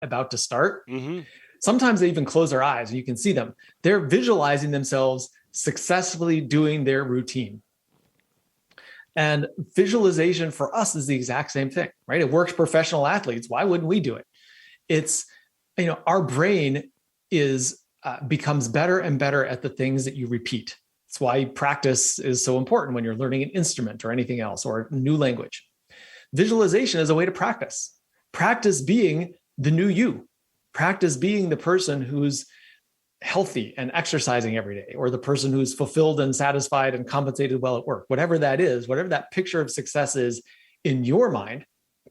about to start, Mm-hmm. sometimes they even close their eyes and you can see them. They're visualizing themselves successfully doing their routine. And visualization for us is the exact same thing, right? It works professional athletes. Why wouldn't we do it? It's, our brain is becomes better and better at the things that you repeat. That's why practice is so important when you're learning an instrument or anything else or a new language. Visualization is a way to practice. Practice being the new you. Practice being the person who's healthy and exercising every day, or the person who's fulfilled and satisfied and compensated well at work. Whatever that is, whatever that picture of success is in your mind,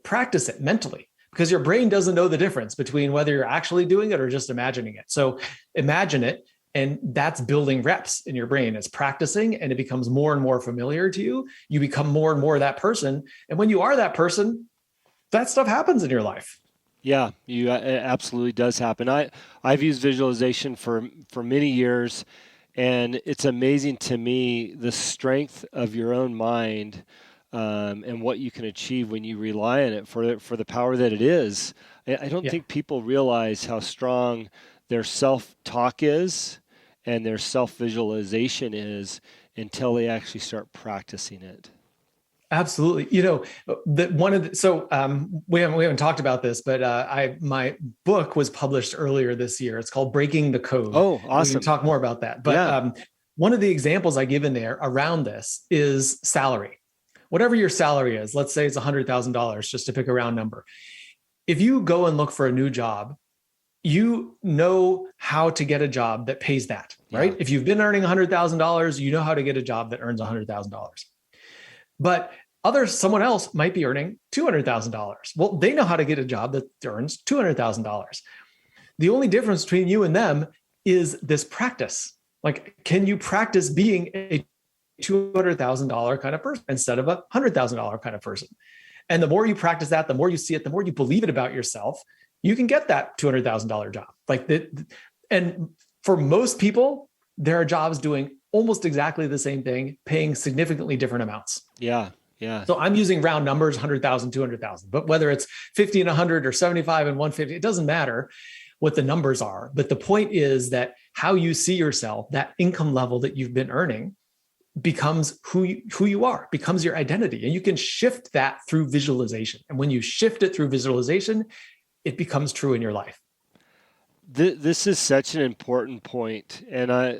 practice it mentally, because your brain doesn't know the difference between whether you're actually doing it or just imagining it. So imagine it, and that's building reps in your brain. It's practicing, and it becomes more and more familiar to you. You become more and more that person. And when you are that person, that stuff happens in your life. Yeah, it absolutely does happen. I've used visualization for many years, and it's amazing to me the strength of your own mind, and what you can achieve when you rely on it for the power that it is. I don't Yeah. think people realize how strong their self-talk is and their self-visualization is until they actually start practicing it. Absolutely. That one of the, so we haven't talked about this, but my book was published earlier this year. It's called Breaking the Code. Oh, We can awesome. talk more about that. But Yeah. one of the examples I give in there around this is salary. Whatever your salary is, let's say it's $100,000, just to pick a round number. If you go and look for a new job, you know how to get a job that pays that, right? Yeah. If you've been earning $100,000, you know how to get a job that earns $100,000. But someone else might be earning $200,000. Well, they know how to get a job that earns $200,000. The only difference between you and them is this practice. Like, can you practice being a $200,000 kind of person instead of a $100,000 kind of person? And the more you practice that, the more you see it, the more you believe it about yourself, you can get that $200,000 job. And for most people, there are jobs doing almost exactly the same thing, paying significantly different amounts. Yeah. Yeah. So I'm using round numbers, 100,000, 200,000, but whether it's 50 and 100 or 75 and 150, it doesn't matter what the numbers are. But the point is that how you see yourself, that income level that you've been earning, becomes who you are, becomes your identity. And you can shift that through visualization. And when you shift it through visualization, it becomes true in your life. This is such an important point, and I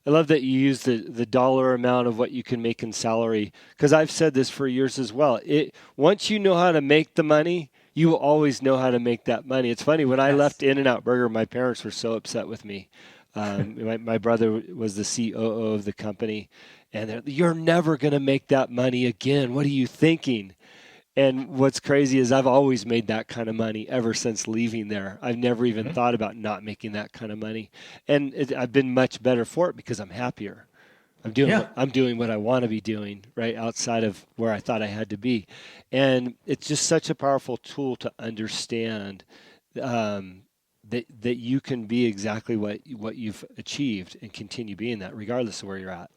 love that you use the dollar amount of what you can make in salary, because I've said this for years as well. Once you know how to make the money, you will always know how to make that money. It's funny, when I Yes. left In-N-Out Burger, my parents were so upset with me. My brother was the COO of the company, and you're never going to make that money again. What are you thinking? And what's crazy is I've always made that kind of money ever since leaving there. I've never even Mhm. thought about not making that kind of money, and I've been much better for it because I'm happier. Yeah. I'm doing what I want to be doing, right outside of where I thought I had to be, and it's just such a powerful tool to understand, that you can be exactly what you've achieved and continue being that regardless of where you're at.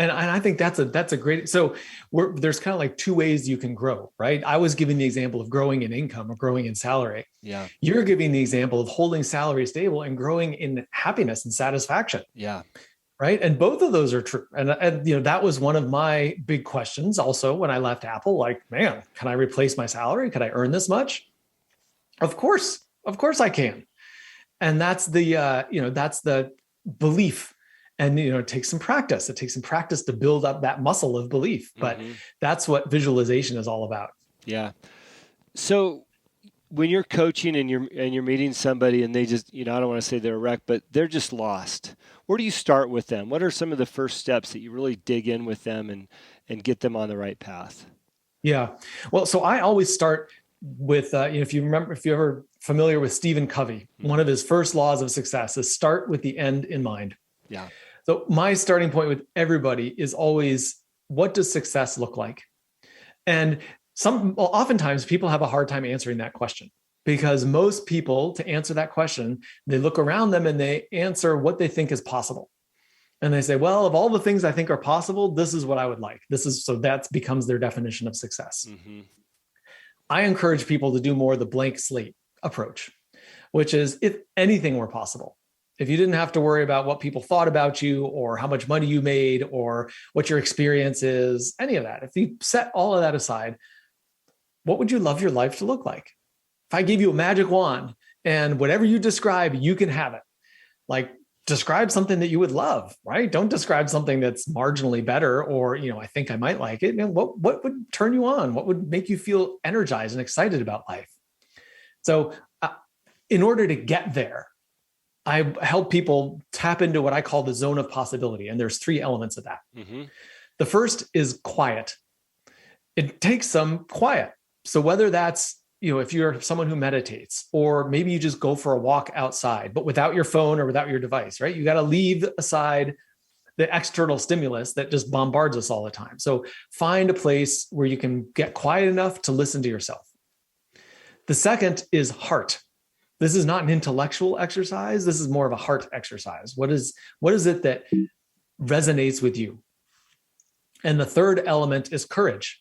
And I think that's a great, so there's kind of like two ways you can grow, right? I was giving the example of growing in income or growing in salary. Yeah, You're giving the example of holding salary stable and growing in happiness and satisfaction, yeah, right? And both of those are true. And that was one of my big questions also when I left Apple. Like, man, can I replace my salary? Could I earn this much? Of course I can. And that's the belief. And it takes some practice. It takes some practice to build up that muscle of belief. But hmm that's what visualization is all about. yeah. So when you're coaching and you're meeting somebody and they just, I don't want to say they're a wreck, but they're just lost. Where do you start with them? What are some of the first steps that you really dig in with them and get them on the right path? Yeah. Well, so I always start with, if you're ever familiar with Stephen Covey, one of his first laws of success is start with the end in mind. Yeah. So my starting point with everybody is always, what does success look like? And oftentimes people have a hard time answering that question, because most people, to answer that question, they look around them and they answer what they think is possible. And they say, well, of all the things I think are possible, this is what I would like. So that becomes their definition of success. hmm I encourage people to do more the blank slate approach. which is if anything were possible, if you didn't have to worry about what people thought about you or how much money you made or what your experience is, any of that, if you set all of that aside, what would you love your life to look like? If I gave you a magic wand and whatever you describe, you can have it. Like, describe something that you would love, right? Don't describe something that's marginally better or, I think I might like it. And what would turn you on? What would make you feel energized and excited about life? So in order to get there, I help people tap into what I call the zone of possibility. And there's 3 elements of that. Mm-hmm. The first is quiet. It takes some quiet. So whether that's, if you're someone who meditates, or maybe you just go for a walk outside, but without your phone or without your device, right? You got to leave aside the external stimulus that just bombards us all the time. So find a place where you can get quiet enough to listen to yourself. The second is heart. This is not an intellectual exercise. This is more of a heart exercise. What is it that resonates with you? And the third element is courage.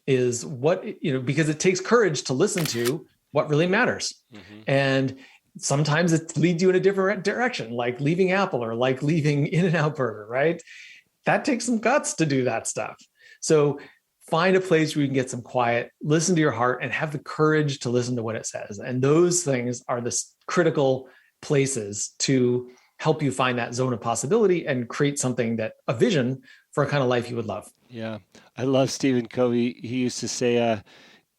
Is what, because it takes courage to listen to what really matters. Mm-hmm. And sometimes it leads you in a different direction, like leaving Apple or like leaving In-N-Out Burger, right? That takes some guts to do that stuff. So find a place where you can get some quiet, listen to your heart, and have the courage to listen to what it says. And those things are the critical places to help you find that zone of possibility and create something a vision for a kind of life you would love. Yeah. I love Stephen Covey. He used to say,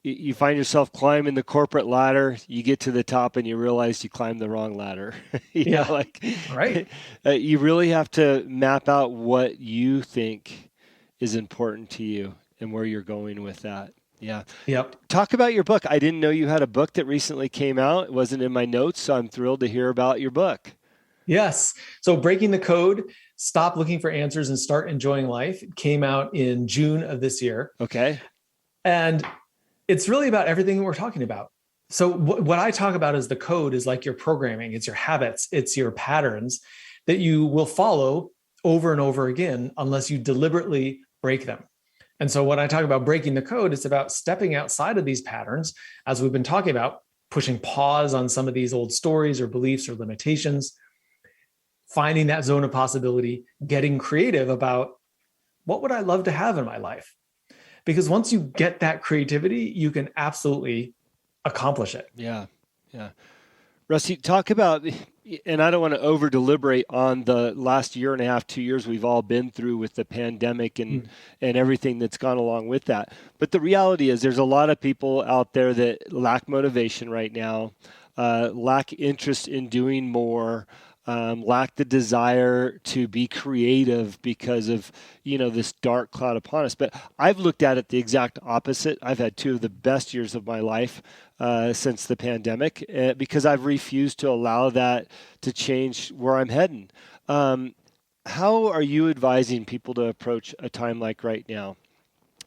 you find yourself climbing the corporate ladder, you get to the top and you realize you climbed the wrong ladder. Right. You really have to map out what you think is important to you and where you're going with that. Yeah. Yep. Talk about your book. I didn't know you had a book that recently came out. It wasn't in my notes, so I'm thrilled to hear about your book. Yes. So Breaking the Code, Stop Looking for Answers and Start Enjoying Life came out in June of this year. Okay. And it's really about everything we're talking about. So what I talk about is the code is like your programming, it's your habits, it's your patterns that you will follow over and over again unless you deliberately break them. And so when I talk about breaking the code, it's about stepping outside of these patterns, as we've been talking about, pushing pause on some of these old stories or beliefs or limitations, finding that zone of possibility, getting creative about what would I love to have in my life? Because once you get that creativity, you can absolutely accomplish it. Yeah. Yeah. Rusty, talk about, and I don't want to over deliberate on the last year and a half, 2 years we've all been through with the pandemic and everything that's gone along with that. But the reality is there's a lot of people out there that lack motivation right now, lack interest in doing more, lack the desire to be creative because of, this dark cloud upon us. But I've looked at it the exact opposite. I've had 2 of the best years of my life since the pandemic because I've refused to allow that to change where I'm heading. How are you advising people to approach a time like right now?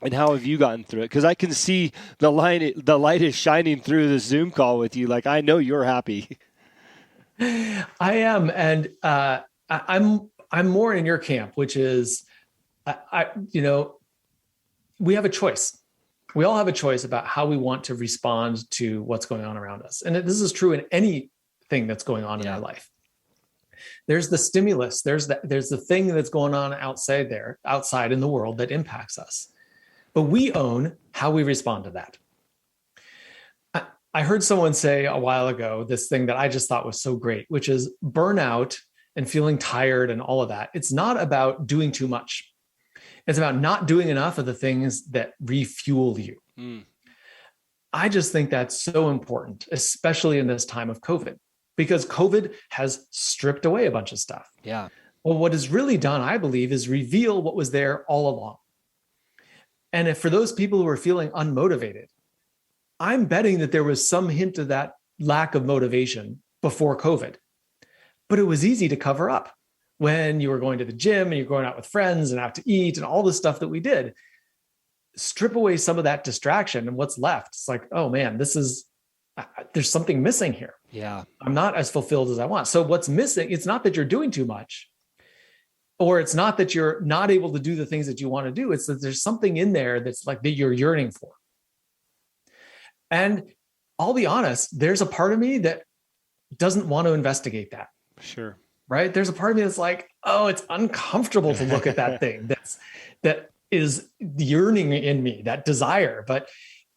And how have you gotten through it? Because I can see the light is shining through the Zoom call with you. Like, I know you're happy. I am. And I'm more in your camp, which is, we have a choice. We all have a choice about how we want to respond to what's going on around us. And this is true in anything that's going on in our life. There's the stimulus. There's the thing that's going on outside in the world that impacts us. But we own how we respond to that. I heard someone say a while ago this thing that I just thought was so great, which is burnout and feeling tired and all of that. It's not about doing too much. It's about not doing enough of the things that refuel you. I just think that's so important, especially in this time of COVID, because COVID has stripped away a bunch of stuff. Yeah. Well, what is really done, I believe, is reveal what was there all along. And if for those people who are feeling unmotivated, I'm betting that there was some hint of that lack of motivation before COVID, but it was easy to cover up when you were going to the gym and you're going out with friends and out to eat and all the stuff that we did. Strip away some of that distraction and what's left. It's like, oh man, there's something missing here. Yeah. I'm not as fulfilled as I want. So what's missing, it's not that you're doing too much, or it's not that you're not able to do the things that you want to do. It's that there's something in there that's like that you're yearning for. And I'll be honest, there's a part of me that doesn't want to investigate that. Sure. Right? There's a part of me that's like, oh, it's uncomfortable to look at that thing that is yearning in me, that desire. But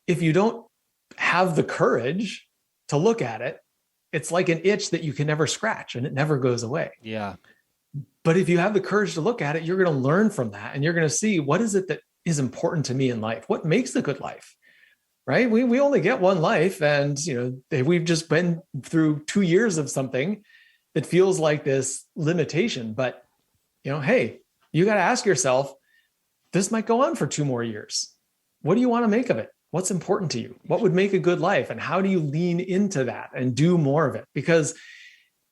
if you don't have the courage to look at it, it's like an itch that you can never scratch and it never goes away. Yeah. But if you have the courage to look at it, you're going to learn from that, and you're going to see, what is it that is important to me in life? What makes a good life? Right? We only get one life, and we've just been through 2 years of something that feels like this limitation. But hey, you got to ask yourself, this might go on for 2 more years. What do you want to make of it? What's important to you? What would make a good life? And how do you lean into that and do more of it? Because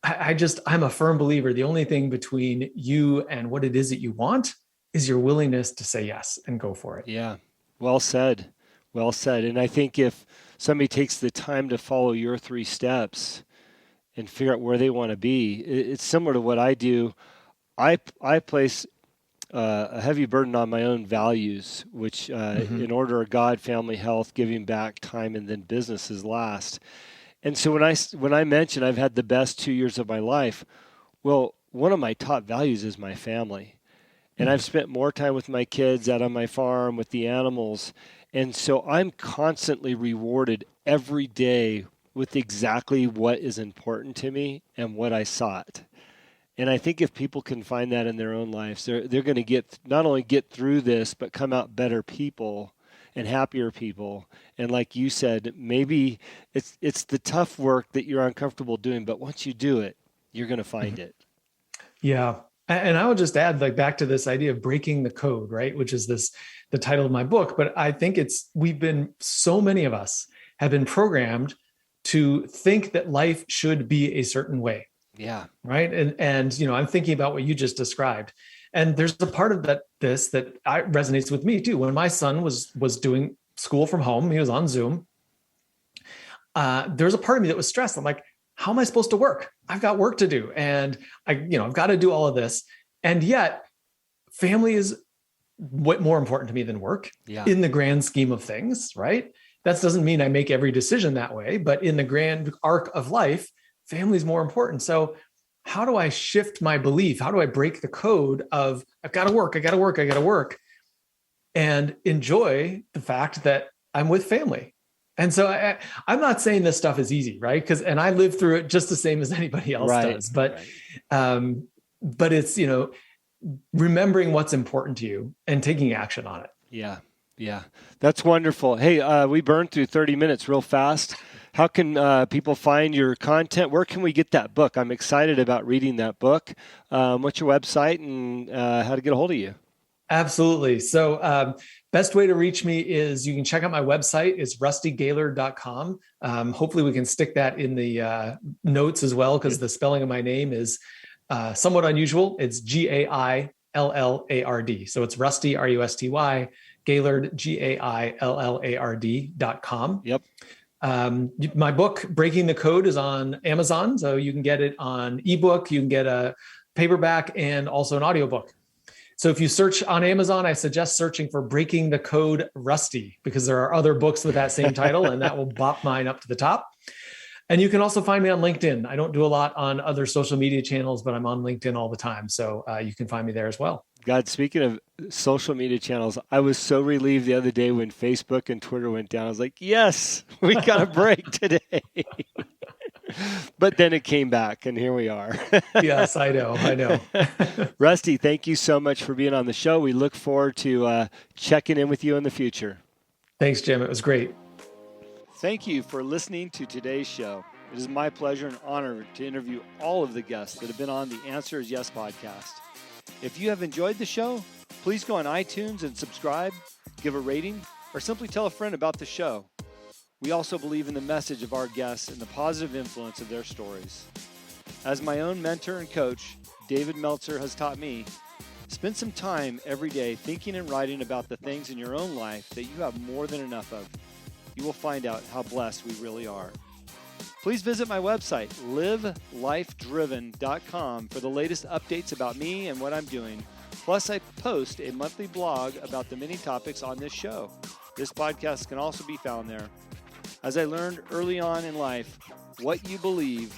I'm a firm believer, the only thing between you and what it is that you want is your willingness to say yes and go for it. Yeah. Well said. Well said. And I think if somebody takes the time to follow your 3 steps and figure out where they want to be, it's similar to what I do. I place a heavy burden on my own values, which in order of God, family, health, giving back, time, and then business is last. And so when I mention I've had the best 2 years of my life, well, one of my top values is my family. And I've spent more time with my kids out on my farm with the animals. And so I'm constantly rewarded every day with exactly what is important to me and what I sought. And I think if people can find that in their own lives, they're going to not only get through this, but come out better people and happier people. And like you said, maybe it's the tough work that you're uncomfortable doing, but once you do it, you're going to find it. Yeah. And I would just add, like, back to this idea of breaking the code, right? Which is the title of my book. But I think so many of us have been programmed to think that life should be a certain way. Yeah. Right. And I'm thinking about what you just described. And there's a part of that resonates with me too. When my son was doing school from home, he was on Zoom. There's a part of me that was stressed. I'm like, how am I supposed to work? I've got work to do. And I've got to do all of this. And yet family is what more important to me than work in the grand scheme of things, right? That doesn't mean I make every decision that way, but in the grand arc of life, family is more important. So how do I shift my belief? How do I break the code of I've got to work, and enjoy the fact that I'm with family? And so I'm not saying this stuff is easy, right? And I live through it just the same as anybody else does. But it's, remembering what's important to you and taking action on it. Yeah. Yeah. That's wonderful. Hey, we burned through 30 minutes real fast. How can people find your content? Where can we get that book? I'm excited about reading that book. What's your website and how to get a hold of you? Absolutely. So best way to reach me is you can check out my website. It's rustygaillard.com. Hopefully we can stick that in the notes as well, because the spelling of my name is somewhat unusual. It's Gaillard. So it's Rusty, Rusty, Gaillard, Gaillard.com. Yep. My book, Breaking the Code, is on Amazon. So you can get it on ebook, you can get a paperback, and also an audiobook. So if you search on Amazon, I suggest searching for Breaking the Code Rusty, because there are other books with that same title, and that will bop mine up to the top. And you can also find me on LinkedIn. I don't do a lot on other social media channels, but I'm on LinkedIn all the time. So you can find me there as well. God, speaking of social media channels, I was so relieved the other day when Facebook and Twitter went down. I was like, yes, we got a break today. But then it came back, and here we are. Yes, I know. Rusty, thank you so much for being on the show. We look forward to checking in with you in the future. Thanks, Jim. It was great. Thank you for listening to today's show. It is my pleasure and honor to interview all of the guests that have been on the Answer is Yes podcast. If you have enjoyed the show, please go on iTunes and subscribe, give a rating, or simply tell a friend about the show. We also believe in the message of our guests and the positive influence of their stories. As my own mentor and coach, David Meltzer, has taught me, spend some time every day thinking and writing about the things in your own life that you have more than enough of. You will find out how blessed we really are. Please visit my website, livelifedriven.com, for the latest updates about me and what I'm doing. Plus, I post a monthly blog about the many topics on this show. This podcast can also be found there. As I learned early on in life, what you believe